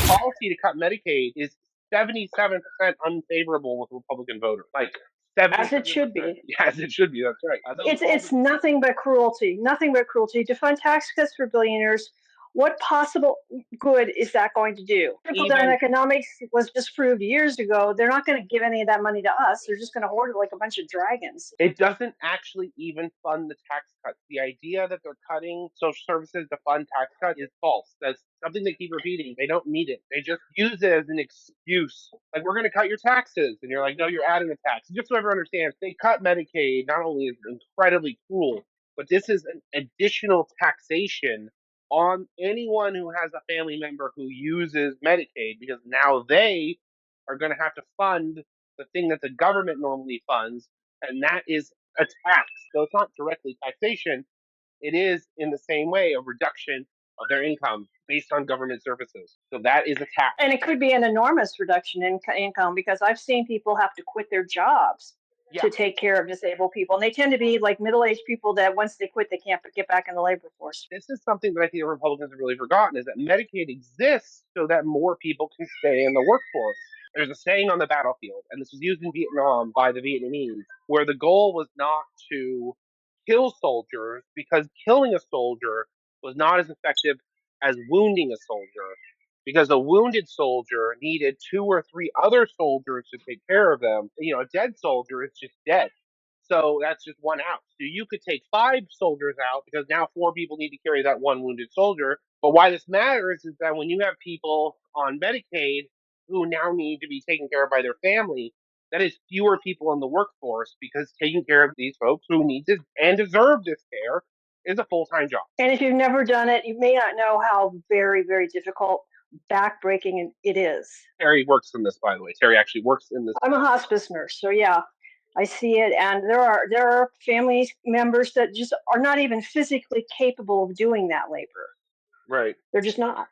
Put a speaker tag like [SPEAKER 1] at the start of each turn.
[SPEAKER 1] Policy to cut Medicaid is 77% unfavorable with Republican voters. Like
[SPEAKER 2] As it should
[SPEAKER 1] 77%.
[SPEAKER 2] be.
[SPEAKER 1] Yes, it should be. That's right.
[SPEAKER 2] It's nothing but cruelty, nothing but cruelty. To fund tax cuts for billionaires, what possible good is that going to do? Trickle down
[SPEAKER 1] Even
[SPEAKER 2] economics was disproved years ago. They're not going to give any of that money to us. They're just going to hoard it like a bunch of dragons.
[SPEAKER 1] it doesn't actually even fund the tax cuts. The idea that they're cutting social services to fund tax cuts is false. That's something they keep repeating. They don't need it. They just use it as an excuse. Like, we're going to cut your taxes. And you're like, no, you're adding a tax. Just so everyone understands, they cut Medicaid not only is incredibly cruel, but this is an additional taxation on anyone who has a family member who uses Medicaid, because now they are going to have to fund the thing that the government normally funds, and that is a tax. So it's not directly taxation. It is, in the same way, a reduction of their income based on government services. So that is a tax.
[SPEAKER 2] And it could be an enormous reduction in income, because I've seen people have to quit their jobs to take care of disabled people. And they tend to be like middle-aged people that once they quit, they can't get back in the labor force.
[SPEAKER 1] This is something that I think the Republicans have really forgotten, is that Medicaid exists so that more people can stay in the workforce. There's a saying on the battlefield, and this was used in Vietnam by the Vietnamese, where the goal was not to kill soldiers, because killing a soldier was not as effective as wounding a soldier, because a wounded soldier needed 2 or 3 other soldiers to take care of them. A dead soldier is just dead. So that's just one out. So you could take 5 soldiers out, because now 4 people need to carry that one wounded soldier. But why this matters is that when you have people on Medicaid who now need to be taken care of by their family, that is fewer people in the workforce, because taking care of these folks who need this and deserve this care is a full-time job.
[SPEAKER 2] And if you've never done it, you may not know how very, very difficult, backbreaking it is.
[SPEAKER 1] Terry works in this, by the way. Terry actually works in this.
[SPEAKER 2] I'm a hospice nurse, so yeah, I see it. And there are family members that just are not even physically capable of doing that labor.
[SPEAKER 1] Right.
[SPEAKER 2] They're just not.